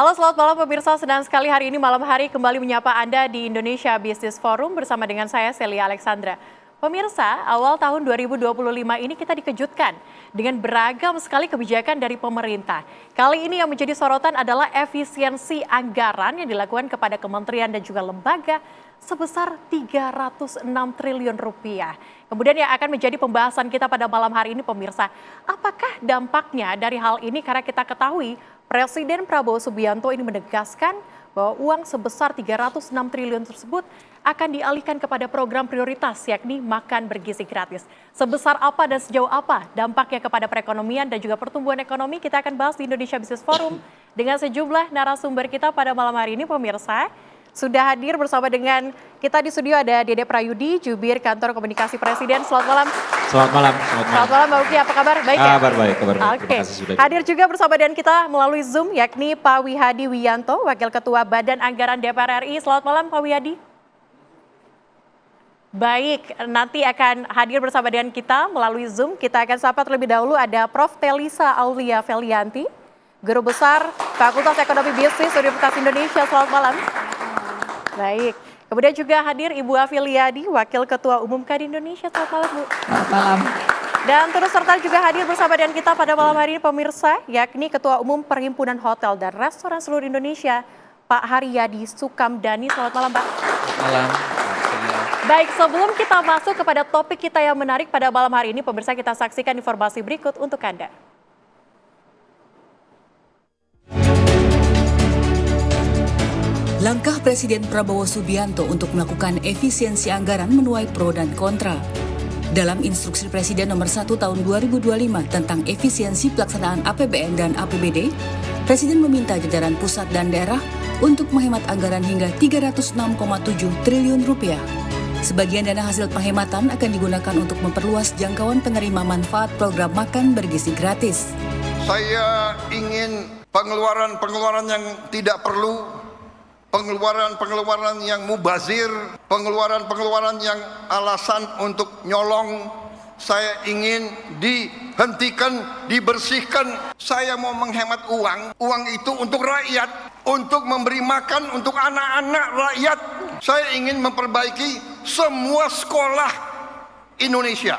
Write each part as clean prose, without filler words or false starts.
Halo, selamat malam pemirsa. Senang sekali hari ini malam hari kembali menyapa Anda di Indonesia Business Forum bersama dengan saya Celia Alexandra. Pemirsa, awal tahun 2025 ini kita dikejutkan dengan beragam sekali kebijakan dari pemerintah. Kali ini yang menjadi sorotan adalah efisiensi anggaran yang dilakukan kepada kementerian dan juga lembaga sebesar 306 triliun rupiah. Kemudian yang akan menjadi pembahasan kita pada malam hari ini pemirsa, apakah dampaknya dari hal ini? Karena kita ketahui Presiden Prabowo Subianto ini menegaskan bahwa uang sebesar 306 triliun tersebut akan dialihkan kepada program prioritas yakni makan bergizi gratis. Sebesar apa dan sejauh apa dampaknya kepada perekonomian dan juga pertumbuhan ekonomi kita akan bahas di Indonesia Business Forum dengan sejumlah narasumber kita pada malam hari ini pemirsa. Sudah hadir bersama dengan kita di studio ada Dede Prayudi, Jubir Kantor Komunikasi Presiden. Selamat malam. Selamat malam. Selamat malam Mbak Uki, apa kabar? Baik ya? Kabar baik. Oke. Terima kasih sudah hadir juga bersama dengan kita melalui Zoom yakni Pak Wihadi Wiyanto, Wakil Ketua Badan Anggaran DPR RI. Selamat malam Pak Wihadi. Baik, nanti akan hadir bersama dengan kita melalui Zoom. Kita akan sapa terlebih dahulu ada Prof. Telisa Aulia Felianti, Guru Besar Fakultas Ekonomi Bisnis Universitas Indonesia. Selamat malam. Baik, kemudian juga hadir Ibu Afiliadi, Wakil Ketua Umum Kadin Indonesia. Selamat malam Bu. Selamat malam. Dan terus serta juga hadir bersama dengan kita pada malam hari ini pemirsa, yakni Ketua Umum Perhimpunan Hotel dan Restoran Seluruh Indonesia, Pak Haryadi Sukamdani. Selamat malam Pak. Selamat malam. Baik, sebelum kita masuk kepada topik kita yang menarik pada malam hari ini, pemirsa kita saksikan informasi berikut untuk Anda. Langkah Presiden Prabowo Subianto untuk melakukan efisiensi anggaran menuai pro dan kontra. Dalam Instruksi Presiden Nomor 1 Tahun 2025 tentang efisiensi pelaksanaan APBN dan APBD, Presiden meminta jajaran pusat dan daerah untuk menghemat anggaran hingga 306,7 triliun rupiah. Sebagian dana hasil penghematan akan digunakan untuk memperluas jangkauan penerima manfaat program makan bergizi gratis. Saya ingin pengeluaran-pengeluaran yang tidak perlu, pengeluaran-pengeluaran yang mubazir, pengeluaran-pengeluaran yang alasan untuk nyolong, saya ingin dihentikan, dibersihkan. Saya mau menghemat uang itu untuk rakyat, untuk memberi makan untuk anak-anak rakyat. Saya ingin memperbaiki semua sekolah Indonesia.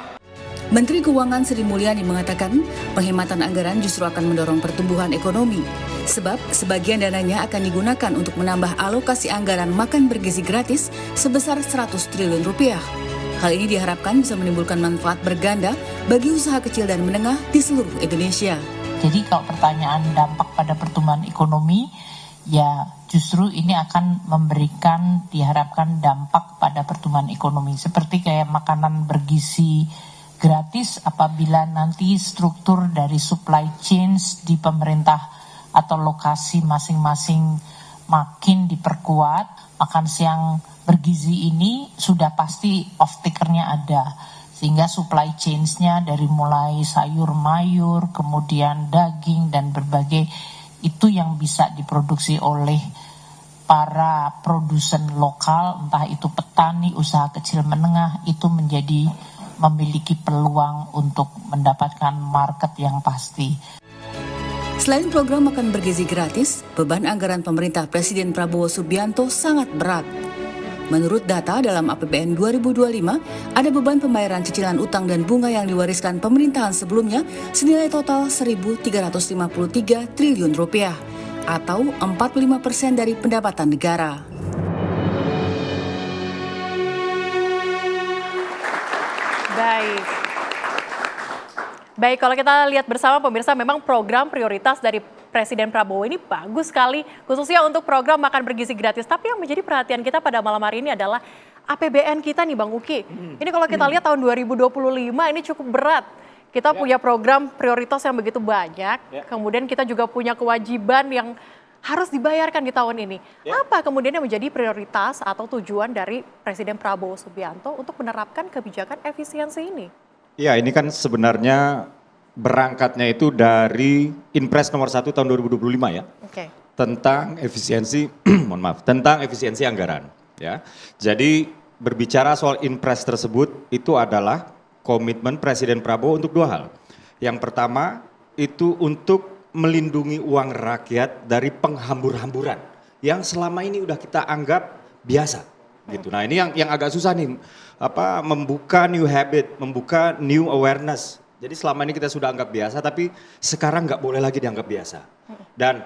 Menteri Keuangan Sri Mulyani mengatakan penghematan anggaran justru akan mendorong pertumbuhan ekonomi. Sebab sebagian dananya akan digunakan untuk menambah alokasi anggaran makan bergizi gratis sebesar 100 triliun rupiah. Hal ini diharapkan bisa menimbulkan manfaat berganda bagi usaha kecil dan menengah di seluruh Indonesia. Jadi kalau pertanyaan dampak pada pertumbuhan ekonomi, ya justru ini akan memberikan diharapkan dampak pada pertumbuhan ekonomi. Seperti kayak makanan bergizi gratis apabila nanti struktur dari supply chains di pemerintah atau lokasi masing-masing makin diperkuat, makan siang bergizi ini sudah pasti off-takernya ada. Sehingga supply chains-nya dari mulai sayur mayur, kemudian daging dan berbagai itu yang bisa diproduksi oleh para produsen lokal, entah itu petani, usaha kecil menengah, itu memiliki peluang untuk mendapatkan market yang pasti. Selain program makan bergizi gratis, beban anggaran pemerintah Presiden Prabowo Subianto sangat berat. Menurut data dalam APBN 2025, ada beban pembayaran cicilan utang dan bunga yang diwariskan pemerintahan sebelumnya senilai total 1.353 triliun rupiah atau 45% dari pendapatan negara. Baik, kalau kita lihat bersama pemirsa memang program prioritas dari Presiden Prabowo ini bagus sekali, khususnya untuk program makan bergizi gratis. Tapi yang menjadi perhatian kita pada malam hari ini adalah APBN kita nih Bang Uki. Ini kalau kita lihat tahun 2025 ini cukup berat. Kita punya program prioritas yang begitu banyak, kemudian kita juga punya kewajiban yang harus dibayarkan di tahun ini. Apa kemudian yang menjadi prioritas atau tujuan dari Presiden Prabowo Subianto untuk menerapkan kebijakan efisiensi ini? Ya, ini kan sebenarnya berangkatnya itu dari Inpres nomor 1 tahun 2025 ya. Tentang efisiensi, tentang efisiensi anggaran ya. Jadi berbicara soal Inpres tersebut itu adalah komitmen Presiden Prabowo untuk dua hal. Yang pertama itu untuk melindungi uang rakyat dari penghambur-hamburan yang selama ini udah kita anggap biasa gitu. Nah, ini yang agak susah nih, membuka new habit, membuka new awareness. Jadi selama ini kita sudah anggap biasa, tapi sekarang nggak boleh lagi dianggap biasa. Dan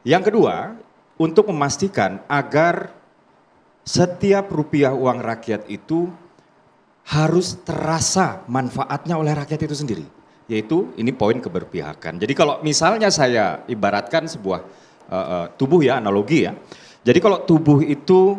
yang kedua, untuk memastikan agar setiap rupiah uang rakyat itu harus terasa manfaatnya oleh rakyat itu sendiri. Yaitu ini poin keberpihakan. Jadi kalau misalnya saya ibaratkan sebuah tubuh ya, analogi ya. Jadi kalau tubuh itu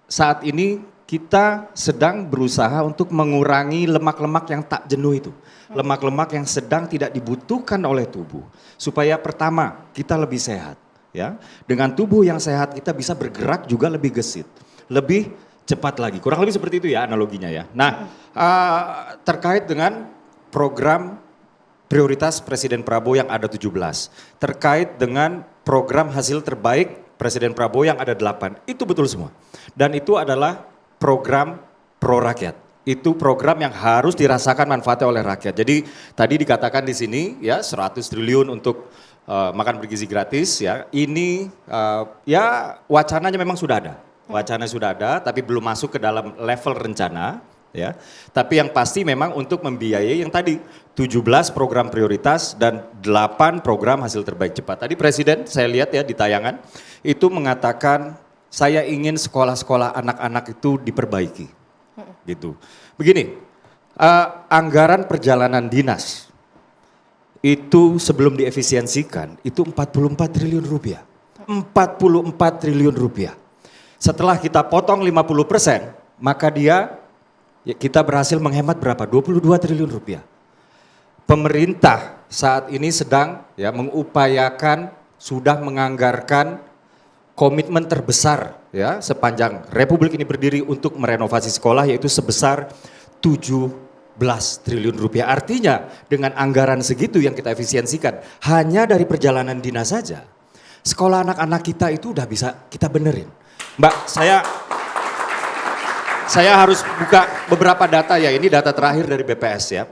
saat ini kita sedang berusaha untuk mengurangi lemak-lemak yang tak jenuh itu. Lemak-lemak yang sedang tidak dibutuhkan oleh tubuh. Supaya pertama kita lebih sehat. Ya, dengan tubuh yang sehat kita bisa bergerak juga lebih gesit. Lebih cepat lagi. Kurang lebih seperti itu ya analoginya ya. Nah terkait dengan program prioritas Presiden Prabowo yang ada 17. Terkait dengan program hasil terbaik Presiden Prabowo yang ada 8. Itu betul semua. Dan itu adalah program pro rakyat. Itu program yang harus dirasakan manfaatnya oleh rakyat. Jadi tadi dikatakan di sini ya 100 triliun untuk makan bergizi gratis ya. Ini ya wacananya memang sudah ada. Wacana sudah ada tapi belum masuk ke dalam level rencana. Ya, tapi yang pasti memang untuk membiayai yang tadi 17 program prioritas dan 8 program hasil terbaik cepat. Tadi Presiden saya lihat ya di tayangan itu mengatakan saya ingin sekolah-sekolah anak-anak itu diperbaiki. Gitu. Begini, anggaran perjalanan dinas itu sebelum diefisiensikan itu 44 triliun rupiah. 44 triliun rupiah. Setelah kita potong 50%, maka kita berhasil menghemat berapa? 22 triliun rupiah. Pemerintah saat ini sedang ya mengupayakan, sudah menganggarkan komitmen terbesar ya sepanjang Republik ini berdiri untuk merenovasi sekolah yaitu sebesar 17 triliun rupiah. Artinya dengan anggaran segitu yang kita efisiensikan hanya dari perjalanan dinas saja, sekolah anak-anak kita itu udah bisa kita benerin. Mbak, saya harus buka beberapa data ya, ini data terakhir dari BPS ya.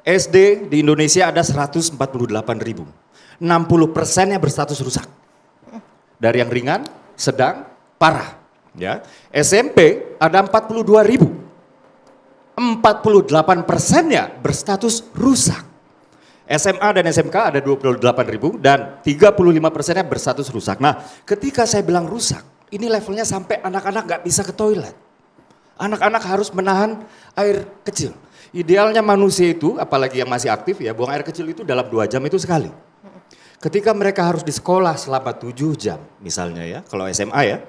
SD di Indonesia ada 148 ribu, 60%-nya berstatus rusak. Dari yang ringan, sedang, parah. Ya. SMP ada 42 ribu, 48%-nya berstatus rusak. SMA dan SMK ada 28 ribu dan 35%-nya berstatus rusak. Nah ketika saya bilang rusak, ini levelnya sampai anak-anak gak bisa ke toilet. Anak-anak harus menahan air kecil. Idealnya manusia itu, apalagi yang masih aktif ya, buang air kecil itu dalam 2 jam itu sekali. Ketika mereka harus di sekolah selama 7 jam misalnya ya, kalau SMA ya,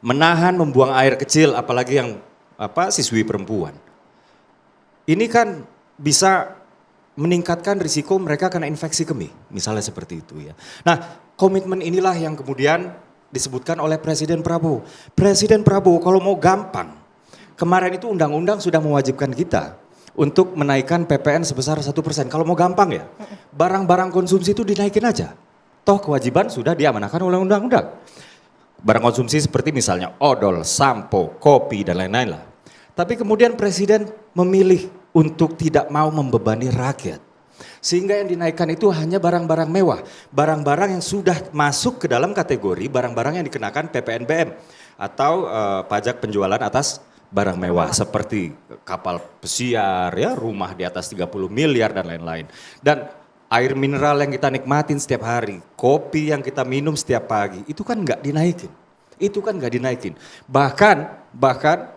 menahan membuang air kecil apalagi yang siswi perempuan. Ini kan bisa meningkatkan risiko mereka kena infeksi kemih, misalnya seperti itu ya. Nah komitmen inilah yang kemudian disebutkan oleh Presiden Prabowo. Presiden Prabowo kalau mau gampang, kemarin itu undang-undang sudah mewajibkan kita untuk menaikkan PPN sebesar 1%. Kalau mau gampang ya, barang-barang konsumsi itu dinaikin aja. Toh kewajiban sudah diamanahkan oleh undang-undang. Barang konsumsi seperti misalnya odol, sampo, kopi dan lain-lain lah. Tapi kemudian Presiden memilih untuk tidak mau membebani rakyat. Sehingga yang dinaikkan itu hanya barang-barang mewah. Barang-barang yang sudah masuk ke dalam kategori barang-barang yang dikenakan PPNBM. Atau pajak penjualan atas barang mewah seperti kapal pesiar, ya, rumah di atas 30 miliar dan lain-lain. Dan air mineral yang kita nikmatin setiap hari, kopi yang kita minum setiap pagi, itu kan nggak dinaikin. Itu kan nggak dinaikin. Bahkan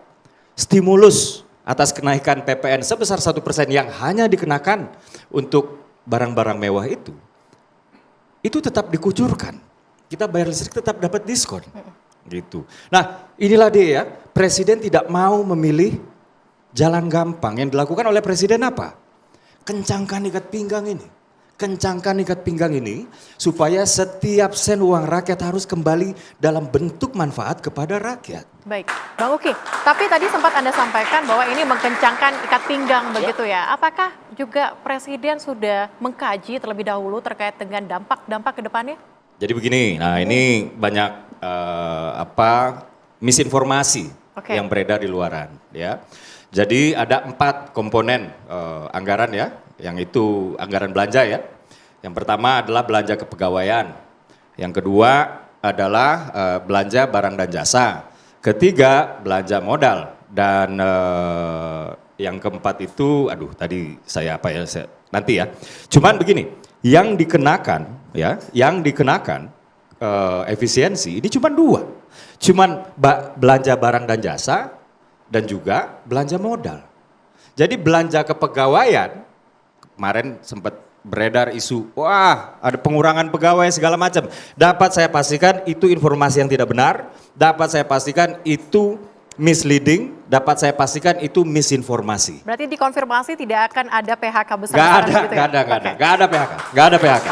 stimulus atas kenaikan PPN sebesar 1% yang hanya dikenakan untuk barang-barang mewah itu tetap dikucurkan. Kita bayar listrik tetap dapat diskon. Gitu. Nah inilah dia ya, Presiden tidak mau memilih jalan gampang. Yang dilakukan oleh Presiden apa? Kencangkan ikat pinggang ini. Kencangkan ikat pinggang ini supaya setiap sen uang rakyat harus kembali dalam bentuk manfaat kepada rakyat. Baik, Bang Uki, tapi tadi sempat Anda sampaikan bahwa ini mengkencangkan ikat pinggang begitu ya. Apakah juga Presiden sudah mengkaji terlebih dahulu terkait dengan dampak-dampak ke depannya? Jadi begini, nah ini banyak misinformasi yang beredar di luaran ya. Jadi ada 4 komponen anggaran ya, yang itu anggaran belanja ya. Yang pertama adalah belanja kepegawaian. Yang kedua adalah belanja barang dan jasa. Ketiga belanja modal. Dan yang keempat itu, tadi saya nanti ya. Cuman begini, yang dikenakan efisiensi ini cuma 2. Cuman belanja barang dan jasa dan juga belanja modal. Jadi belanja kepegawaian, kemarin sempat beredar isu, wah ada pengurangan pegawai segala macam. Dapat saya pastikan itu informasi yang tidak benar, dapat saya pastikan itu misleading, dapat saya pastikan itu misinformasi. Berarti dikonfirmasi tidak akan ada PHK besar. Gak ada PHK.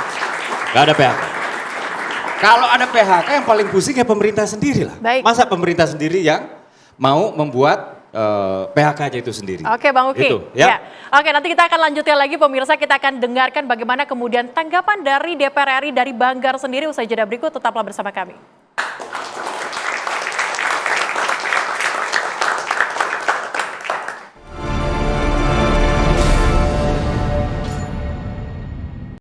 Kalau ada PHK yang paling pusing ya pemerintah sendiri lah. Baik. Masa pemerintah sendiri yang mau membuat PHK-nya itu sendiri. Oke Bang Uki. Itu, ya. Oke, nanti kita akan lanjutkan lagi pemirsa, kita akan dengarkan bagaimana kemudian tanggapan dari DPR RI dari Banggar sendiri usai jeda berikut, tetaplah bersama kami.